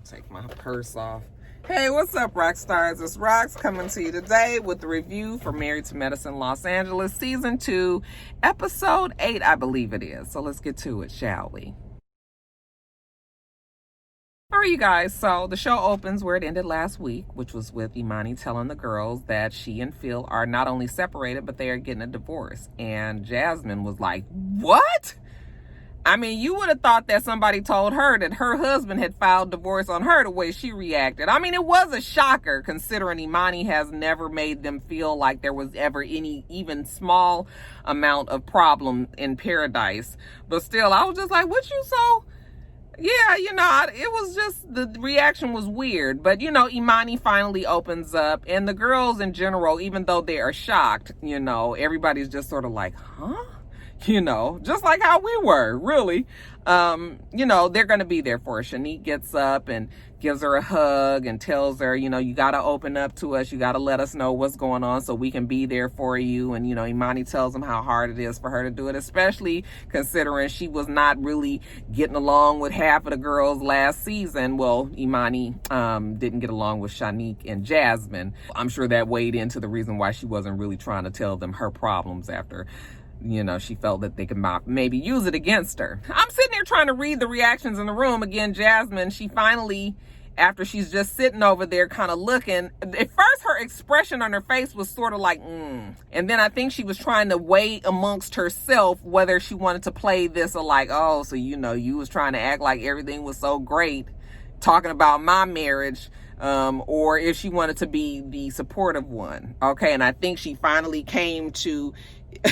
Take my purse off. Hey, what's up, rock stars? It's Rox coming to you today with the review for Married to Medicine Los Angeles Season 2, Episode 8, I believe it is. So let's get to it, shall we? All right, you guys, so the show opens where it ended last week, which was with Emani telling the girls that she and Phil are not only separated, but they are getting a divorce. And Jasmine was like, what? I mean, you would have thought that somebody told her that her husband had filed divorce on her the way she reacted. I mean, it was a shocker considering Emani has never made them feel like there was ever any even small amount of problem in paradise. But still, I was just like, what you so? Yeah, it was just, the reaction was weird. But, Emani finally opens up. And the girls in general, even though they are shocked, everybody's just sort of like, huh? Just like how we were, really. They're going to be there for her. Shanique gets up and gives her a hug and tells her, you got to open up to us. You got to let us know what's going on so we can be there for you. And, Emani tells them how hard it is for her to do it, especially considering she was not really getting along with half of the girls last season. Well, Emani didn't get along with Shanique and Jasmine. I'm sure that weighed into the reason why she wasn't really trying to tell them her problems after she felt that they could maybe use it against her. I'm sitting here trying to read the reactions in the room. Again, Jasmine, she finally, after she's just sitting over there kind of looking, at first her expression on her face was sort of like, And then I think she was trying to weigh amongst herself whether she wanted to play this or like, oh, so you was trying to act like everything was so great, talking about my marriage. Or if she wanted to be the supportive one. Okay, and I think she finally came to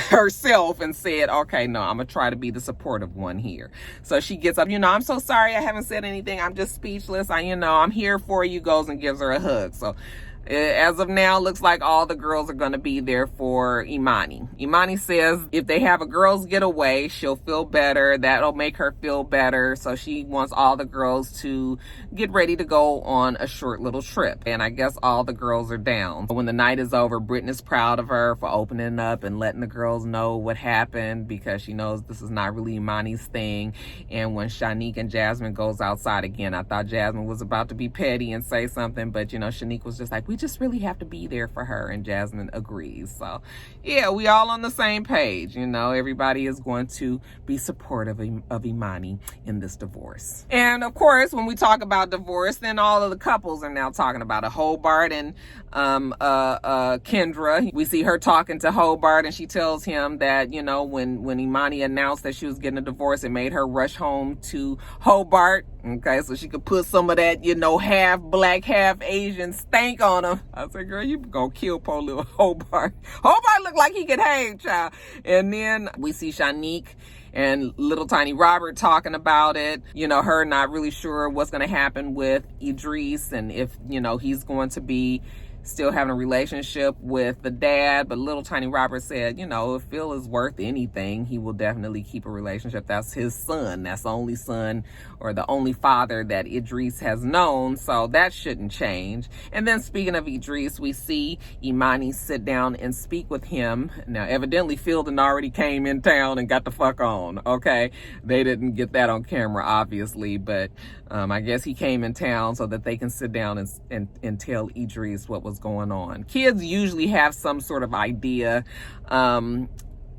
herself and said, okay, no, I'm gonna try to be the supportive one here. So she gets up, I'm so sorry I haven't said anything, I'm just speechless, I'm here for you, goes and gives her a hug. So as of now, looks like all the girls are going to be there for Emani. Emani says if they have a girls getaway, she'll feel better. That'll make her feel better. So she wants all the girls to get ready to go on a short little trip. And I guess all the girls are down. When the night is over, Brittany's proud of her for opening up and letting the girls know what happened because she knows this is not really Emani's thing. And when Shanique and Jasmine goes outside again, I thought Jasmine was about to be petty and say something, but Shanique was just like, we just really have to be there for her, and Jasmine agrees. So yeah, we all on the same page. Everybody is going to be supportive of Emani in this divorce. And of course, when we talk about divorce, then all of the couples are now talking about it. Hobart and Kendra. We see her talking to Hobart, and she tells him that when Emani announced that she was getting a divorce, it made her rush home to Hobart, okay, so she could put some of that half black, half Asian stank on him. I said, girl, you gonna kill poor little Hobart. Hobart looked like he could hang, child. And then we see Shanique and little tiny Robert talking about it. Her not really sure what's going to happen with Idris and if, he's going to be still having a relationship with the dad. But little tiny Robert said, if Phil is worth anything, he will definitely keep a relationship. That's his son. That's the only son or the only father that Idris has known. So that shouldn't change. And then speaking of Idris, we see Emani sit down and speak with him. Now, evidently, Phil already came in town and got the fuck on. Okay. They didn't get that on camera, obviously, but I guess he came in town so that they can sit down and tell Idris what was going on. Kids usually have some sort of idea,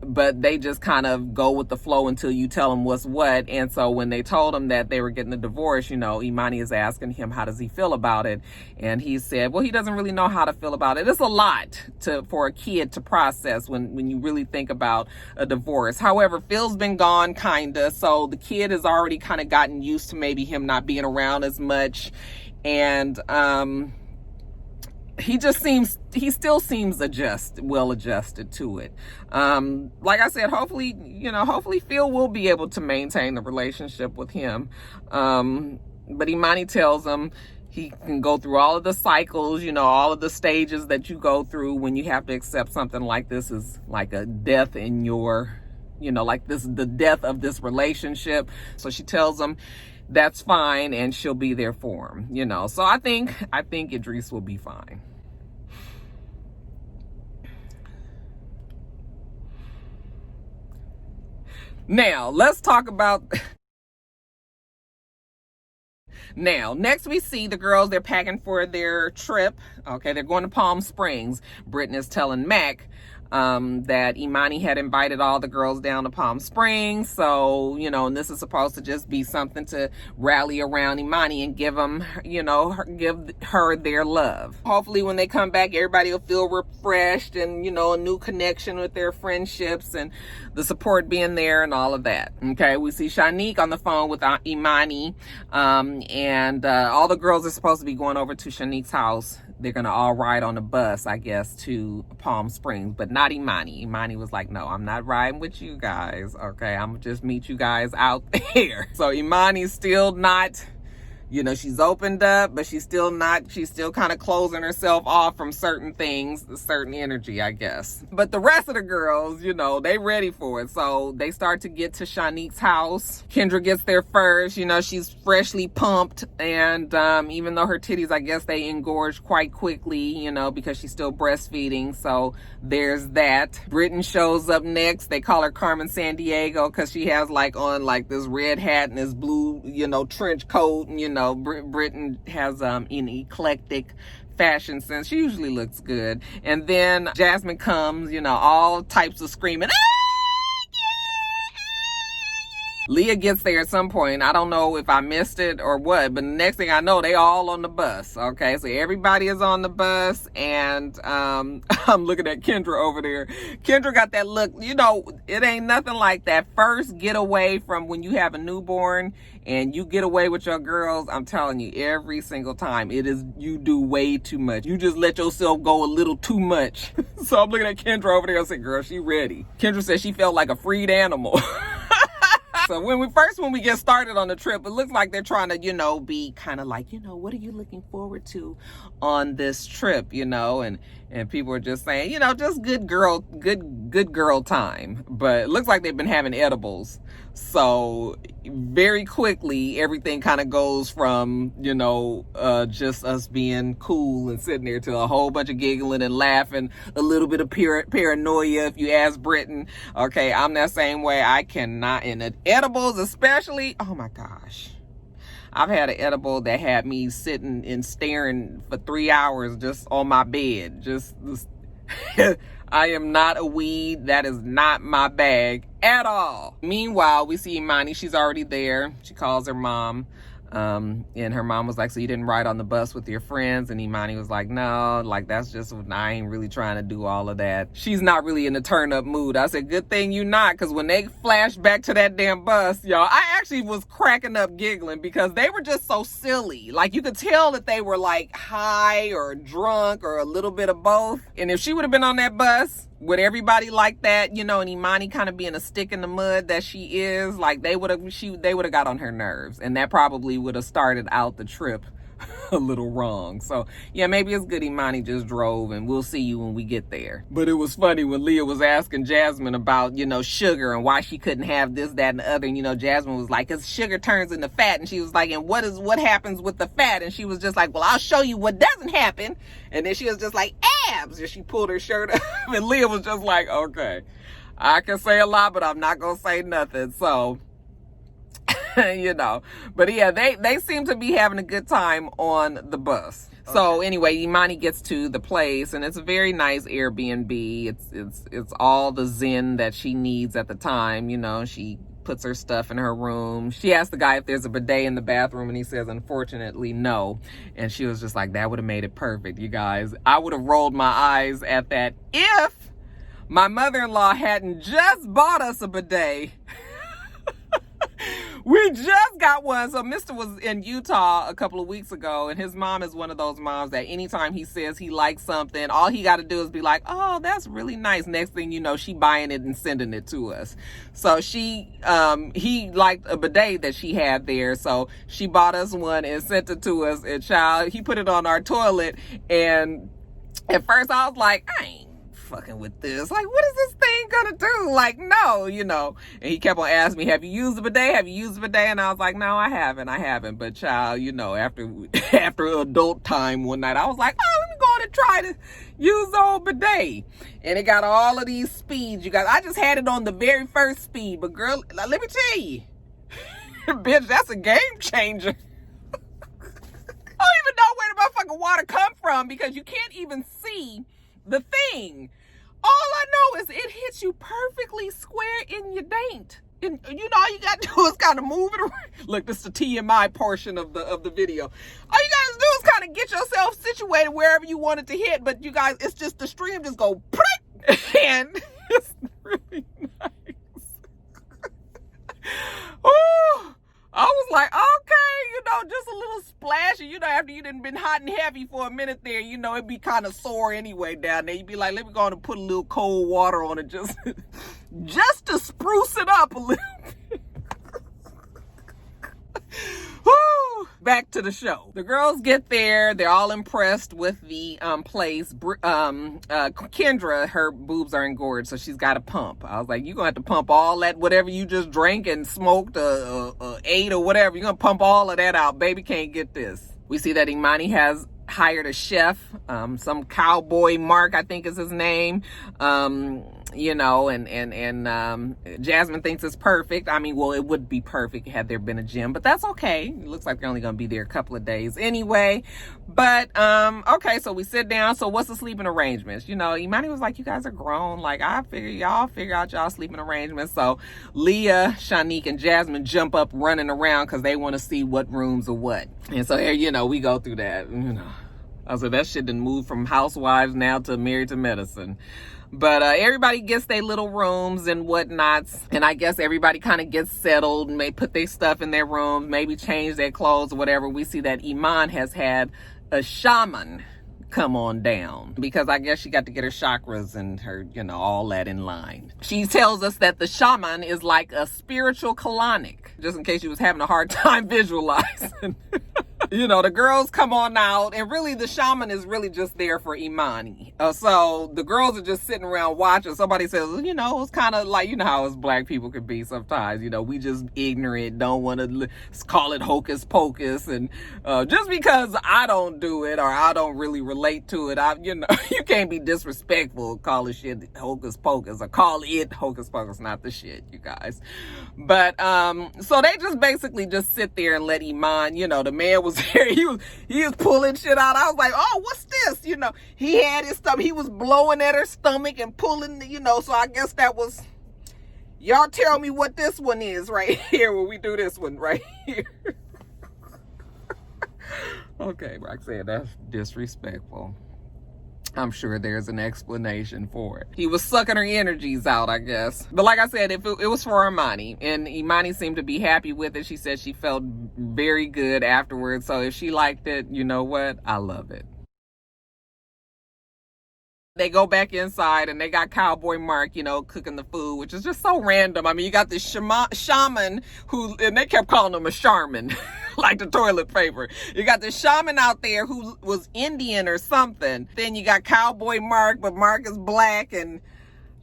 but they just kind of go with the flow until you tell them what's what. And so when they told him that they were getting a divorce, Emani is asking him, how does he feel about it? And he said, well, he doesn't really know how to feel about it. It's a lot for a kid to process when you really think about a divorce. However, Phil's been gone kinda, so the kid has already kind of gotten used to maybe him not being around as much. And he still seems well adjusted to it. Like I said, hopefully Phil will be able to maintain the relationship with him. But Emani tells him he can go through all of the cycles, all of the stages that you go through when you have to accept something like this is like a death in your, like this is the death of this relationship. So she tells him that's fine and she'll be there for him, So I think Idris will be fine. Now, let's talk about Now, next we see the girls, they're packing for their trip. Okay, they're going to Palm Springs. Brittany is telling Mac that Emani had invited all the girls down to Palm Springs. So, and this is supposed to just be something to rally around Emani and give them, give her their love. Hopefully when they come back, everybody will feel refreshed and, a new connection with their friendships and the support being there and all of that. Okay, we see Shanique on the phone with Emani, and all the girls are supposed to be going over to Shanique's house. They're going to all ride on a bus, I guess, to Palm Springs, but not Emani. Emani was like, no, I'm not riding with you guys. Okay, I'm going to just meet you guys out there. So Imani's still not, she's opened up, but she's still kind of closing herself off from certain things, certain energy, I guess. But the rest of the girls, they ready for it. So they start to get to Shanique's house. Kendra gets there first. She's freshly pumped. And even though her titties, I guess they engorge quite quickly, because she's still breastfeeding. So there's that. Britton shows up next. They call her Carmen Sandiego because she has on this red hat and this blue, trench coat, and, Britton has an eclectic fashion sense. She usually looks good. And then Jasmine comes, all types of screaming. Leah gets there at some point. I don't know if I missed it or what, but the next thing I know, they all on the bus. Okay, so everybody is on the bus, and I'm looking at Kendra over there. Kendra got that look. It ain't nothing like that first getaway from when you have a newborn and you get away with your girls. I'm telling you, every single time, you do way too much. You just let yourself go a little too much. So I'm looking at Kendra over there and say, girl, she ready. Kendra said she felt like a freed animal. So when we get started on the trip, it looks like they're trying to, be kind of like, what are you looking forward to on this trip, and people are just saying, just good girl time. But it looks like they've been having edibles. So very quickly, everything kind of goes from, just us being cool and sitting there to a whole bunch of giggling and laughing, a little bit of paranoia, if you ask Britton. Okay, I'm that same way. I cannot, and edibles especially, oh my gosh. I've had an edible that had me sitting and staring for 3 hours just on my bed. I am not a weed. That is not my bag at all. Meanwhile, we see Emani. She's already there. She calls her mom. And her mom was like, so you didn't ride on the bus with your friends? And Emani was like, no, that's just, I ain't really trying to do all of that. She's not really in a turn up mood. I said, good thing you not, because when they flashed back to that damn bus, y'all, I actually was cracking up giggling because they were just so silly. You could tell that they were high or drunk or a little bit of both. And if she would have been on that bus with everybody like that, and Emani kind of being a stick in the mud that she is, they would have got on her nerves, and that probably would have started out the trip a little wrong. So yeah, maybe it's good Emani just drove, and we'll see you when we get there. But it was funny when Leah was asking Jasmine about, sugar and why she couldn't have this, that, and the other. And, Jasmine was like, because sugar turns into fat. And she was like, and what happens with the fat? And she was just like, well, I'll show you what doesn't happen. And then she was just like, abs. And she pulled her shirt up. And Leah was just like, okay, I can say a lot, but I'm not going to say nothing. So, but yeah, they seem to be having a good time on the bus. Okay. So anyway, Emani gets to the place, and it's a very nice Airbnb. It's all the zen that she needs at the time. She puts her stuff in her room. She asked the guy if there's a bidet in the bathroom, and he says, unfortunately, no. And she was just like, that would have made it perfect, you guys. I would have rolled my eyes at that if my mother-in-law hadn't just bought us a bidet. We just got one. So Mr. was in Utah a couple of weeks ago, and his mom is one of those moms that anytime he says he likes something, all he got to do is be like, oh, that's really nice. Next thing you know, she buying it and sending it to us. So he liked a bidet that she had there. So she bought us one and sent it to us. And he put it on our toilet. And at first I was like, I ain't fucking with this. What is this thing gonna do? No, And he kept on asking me, have you used the bidet? Have you used the bidet? And I was like, no, I haven't. But child, after adult time one night, I was like, oh, let me go on and try to use the old bidet. And it got all of these speeds, you guys. I just had it on the very first speed, but girl, let me tell you, bitch, that's a game changer. from because you can't even see the thing. All I know is it hits you perfectly square in your daint. And you know, all you gotta do is kind of move it around. Look, this is the TMI portion of the video. All you gotta do is kind of get yourself situated wherever you want it to hit. But you guys, it's just the stream just go prick, and it's really nice. Oh, I was like, okay, you know, just a little splash. And you know, after you done been hot and heavy for a minute there, you know, it'd be kind of sore anyway down there. You'd be like, let me go on and put a little cold water on it just to spruce it up a little bit. Woo! Back to the show. The girls get there. They're all impressed with the place. Kendra, her boobs are engorged, so she's got to pump. I was like, you're going to have to pump all that, whatever you just drank and smoked, ate or whatever. You're going to pump all of that out. Baby can't get this. We see that Emani has hired a chef, some cowboy Mark, I think is his name. You know, and Jasmine thinks it's perfect. I mean, well, it would be perfect had there been a gym, but that's okay. It looks like they're only going to be there a couple of days anyway. But, okay, so we sit down. So what's the sleeping arrangements? You know, Emani was like, you guys are grown. Like, I figure y'all figure out y'all sleeping arrangements. So Leah, Shanique, and Jasmine jump up running around because they want to see what rooms are what. And so here, you know, we go through that, you know. I said, that shit done moved from housewives now to Married to Medicine. But everybody gets their little rooms and whatnots. And I guess everybody kind of gets settled and may put their stuff in their rooms, maybe change their clothes or whatever. We see that Iman has had a shaman come on down because I guess she got to get her chakras and her, you know, all that in line. She tells us that the shaman is like a spiritual colonic, just in case you was having a hard time visualizing. You know, the girls come on out, and really the shaman is really just there for Emani. So the girls are just sitting around watching. Somebody says, you know, it's kind of like, you know how us black people can be sometimes. You know, we just ignorant, don't want to call it hocus pocus. And just because I don't do it or I don't really relate to it, you know, you can't be disrespectful, call it shit hocus pocus or call it hocus pocus, not the shit, you guys. But so they just basically just sit there and let Iman, you know, the man was here, he was pulling shit out. I was like, oh, what's this? You know, he had his stomach, he was blowing at her stomach and pulling, you know, so I guess that was, y'all tell me what this one is right here when we do this one right here. Okay, Roxanne, that's disrespectful. I'm sure there's an explanation for it. He was sucking her energies out, I guess. But like I said, it was for Emani, and Emani seemed to be happy with it. She said she felt very good afterwards. So if she liked it, you know what? I love it. They go back inside and they got Cowboy Mark, you know, cooking the food, which is just so random. I mean, you got this shaman who, and they kept calling him a Charmin, like the toilet paper. You got this shaman out there who was Indian or something. Then you got Cowboy Mark, but Mark is black, and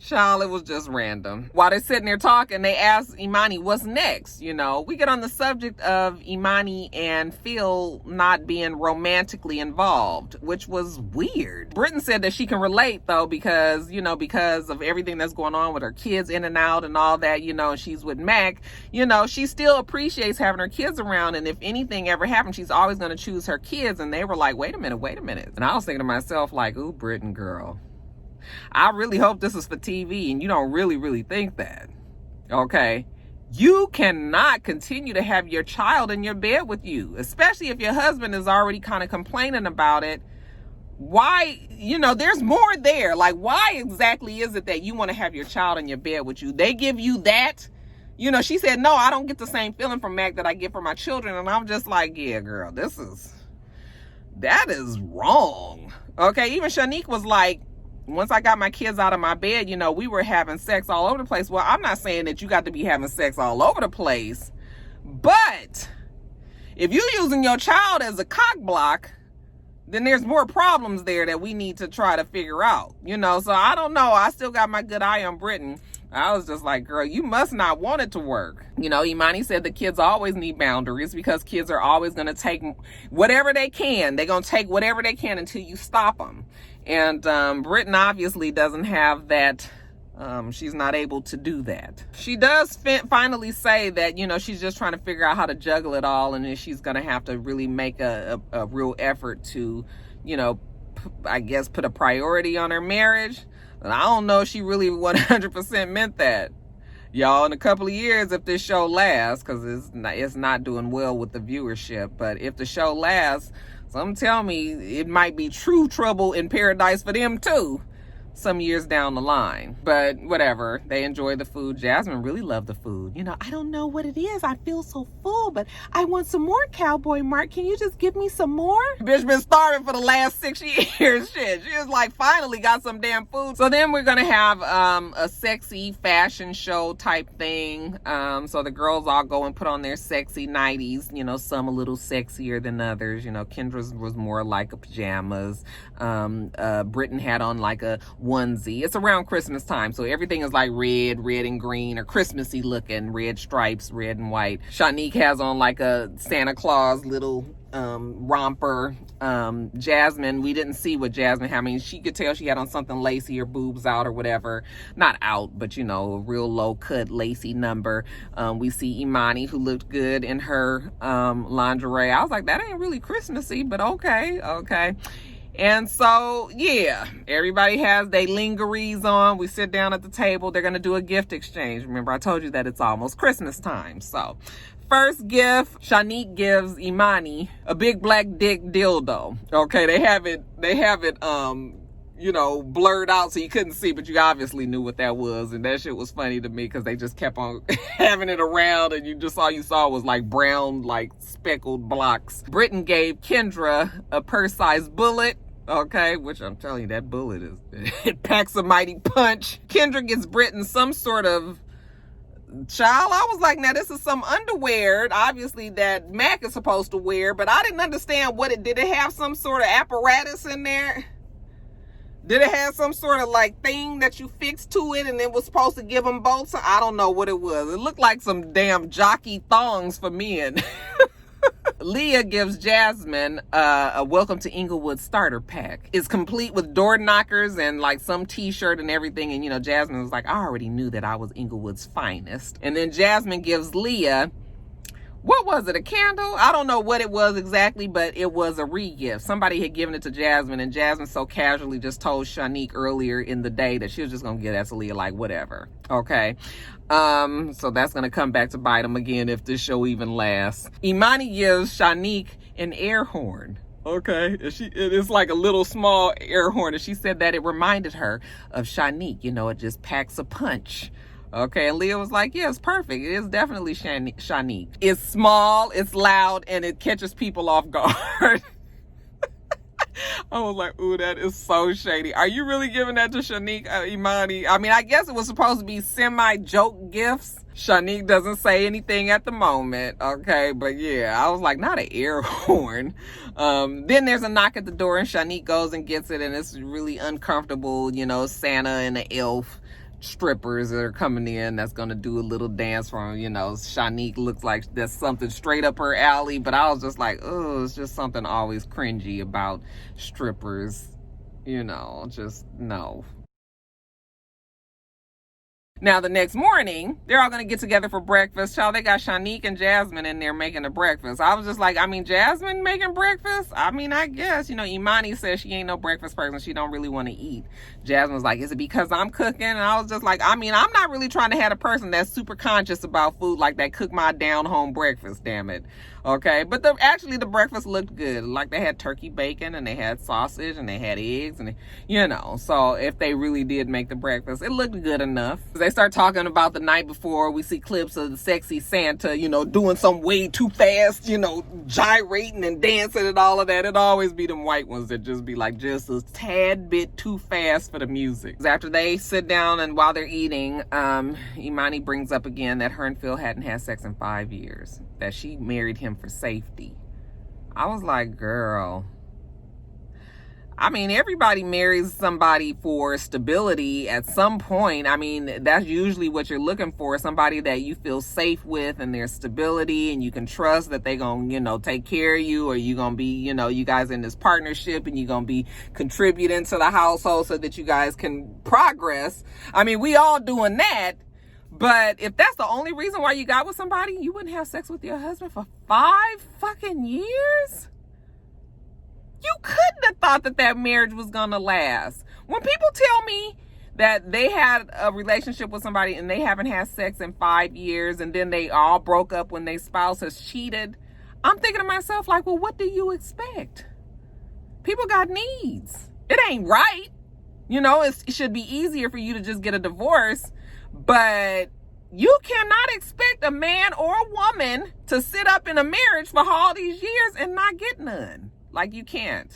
Charlotte was just random. While they're sitting there talking, they ask Emani, what's next? You know, we get on the subject of Emani and Phil not being romantically involved, which was weird. Britton said that she can relate though, because, you know, because of everything that's going on with her kids in and out and all that, you know, and she's with Mac, you know, she still appreciates having her kids around. And if anything ever happens, she's always going to choose her kids. And they were like, wait a minute. And I was thinking to myself, like, ooh, Britton girl, I really hope this is for TV and you don't really think that. Okay? You cannot continue to have your child in your bed with you, especially if your husband is already kind of complaining about it. Why, you know, there's more there. Like, why exactly is it that you want to have your child in your bed with you? They give you that. You know, she said, no, I don't get the same feeling from Mac that I get from my children. And I'm just like, yeah, girl, that is wrong. Okay? Even Shanique was like, once I got my kids out of my bed, you know, we were having sex all over the place. Well, I'm not saying that you got to be having sex all over the place, but if you're using your child as a cock block, then there's more problems there that we need to try to figure out, you know? So I don't know. I still got my good eye on Britton. I was just like, girl, you must not want it to work. You know, Emani said the kids always need boundaries because kids are always going to take whatever they can. They're going to take whatever they can until you stop them. And Britton obviously doesn't have that. She's not able to do that. She does finally say that, you know, she's just trying to figure out how to juggle it all. And then she's going to have to really make a real effort to, you know, I guess, put a priority on her marriage. And I don't know if she really 100% meant that. Y'all, in a couple of years, if this show lasts, because it's not doing well with the viewership, but if the show lasts, some tell me it might be true trouble in paradise for them too, some years down the line. But whatever, they enjoy the food. Jasmine really loved the food. You know, I don't know what it is. I feel so full, but I want some more, Cowboy Mark. Can you just give me some more? Bitch been starving for the last 6 years. Shit, she was like, finally got some damn food. So then we're gonna have a sexy fashion show type thing. So the girls all go and put on their sexy nighties. You know, some a little sexier than others. You know, Kendra's was more like a pajamas. Britton had on like a onesie. It's around Christmas time, so everything is like red and green, or Christmassy looking, red stripes, red and white. Shanique has on like a Santa Claus little romper. Jasmine, we didn't see what Jasmine had. I mean, she could tell she had on something lacy, or boobs out or whatever. Not out, but you know, a real low cut lacy number. We see Emani, who looked good in her lingerie. I was like, that ain't really Christmassy, but okay. And so, yeah, everybody has their lingeries on. We sit down at the table. They're going to do a gift exchange. Remember, I told you that it's almost Christmas time. So, first gift, Shanique gives Emani a big black dick dildo. Okay, they have it, you know, blurred out so you couldn't see, but you obviously knew what that was. And that shit was funny to me because they just kept on having it around, and all you saw was like brown, like speckled blocks. Britton gave Kendra a purse-sized bullet. Okay, which I'm telling you, that bullet it packs a mighty punch. Kendra gets Britton some sort of child. I was like, now this is some underwear, obviously, that Mac is supposed to wear, but I didn't understand did it have some sort of apparatus in there? Did it have some sort of like thing that you fixed to it and it was supposed to give them both? I don't know what it was. It looked like some damn jockey thongs for men. Leah gives Jasmine a Welcome to Inglewood starter pack. It's complete with door knockers and like some t-shirt and everything. And you know, Jasmine was like, I already knew that I was Inglewood's finest. And then Jasmine gives Leah, what was it, a candle? I don't know what it was exactly, but it was a re-gift. Somebody had given it to Jasmine, and Jasmine so casually just told Shanique earlier in the day that she was just gonna give that to Leah, like whatever. Okay. So that's gonna come back to bite them again if this show even lasts. Emani gives Shanique an air horn. Okay, it's like a little small air horn, and she said that it reminded her of Shanique. You know, it just packs a punch. Okay, and Leah was like, yeah, it's perfect. It is definitely Shanique. It's small, it's loud, and it catches people off guard. I was like, ooh, that is so shady. Are you really giving that to Shanique, Emani? I mean, I guess it was supposed to be semi-joke gifts. Shanique doesn't say anything at the moment, okay? But yeah, I was like, not an air horn. Then there's a knock at the door, and Shanique goes and gets it, and it's really uncomfortable, you know, Santa and the elf strippers that are coming in that's gonna do a little dance for him. You know, Shanique looks like that's something straight up her alley, but I was just like, oh, it's just something always cringy about strippers, you know, just no. Now, the next morning, they're all going to get together for breakfast. Child, they got Shanique and Jasmine in there making the breakfast. I was just like, I mean, Jasmine making breakfast? I mean, I guess. You know, Emani says she ain't no breakfast person. She don't really want to eat. Jasmine was like, is it because I'm cooking? And I was just like, I mean, I'm not really trying to have a person that's super conscious about food like that cook my down-home breakfast, damn it. Okay, but actually the breakfast looked good. Like they had turkey bacon and they had sausage and they had eggs and, you know, so if they really did make the breakfast, it looked good enough. They start talking about the night before. We see clips of the sexy Santa, you know, doing some way too fast, you know, gyrating and dancing and all of that. It'd always be them white ones that just be like just a tad bit too fast for the music. After they sit down and while they're eating, Emani brings up again that her and Phil hadn't had sex in 5 years, that she married him for safety. I was like, girl, I mean, everybody marries somebody for stability at some point. I mean, that's usually what you're looking for, somebody that you feel safe with and their stability and you can trust that they gonna, you know, take care of you, or you gonna be, you know, you guys in this partnership and you're gonna be contributing to the household so that you guys can progress. I mean, we all doing that. But if that's the only reason why you got with somebody, you wouldn't have sex with your husband for 5 fucking years? You couldn't have thought that that marriage was gonna last. When people tell me that they had a relationship with somebody and they haven't had sex in 5 years and then they all broke up when their spouse has cheated, I'm thinking to myself, like, well, what do you expect? People got needs. It ain't right. You know, it should be easier for you to just get a divorce, but you cannot expect a man or a woman to sit up in a marriage for all these years and not get none. Like, you can't.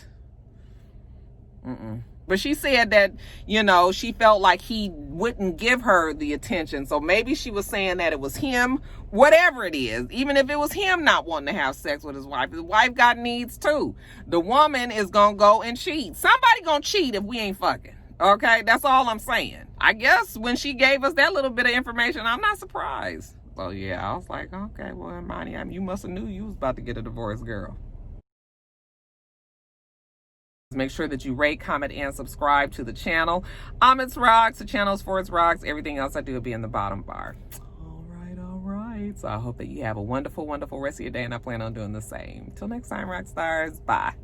But she said that, you know, she felt like he wouldn't give her the attention. So maybe she was saying that it was him, whatever it is. Even if it was him not wanting to have sex with his wife got needs too. The woman is going to go and cheat. Somebody going to cheat if we ain't fucking. Okay, that's all I'm saying. I guess when she gave us that little bit of information, I'm not surprised. So yeah, I was like, okay, well, Emani, you must have knew you was about to get a divorce, girl. Make sure that you rate, comment, and subscribe to the channel. itsrox. The channel is for itsrox. Everything else I do will be in the bottom bar. All right. So I hope that you have a wonderful, wonderful rest of your day, and I plan on doing the same. Till next time, rock stars. Bye.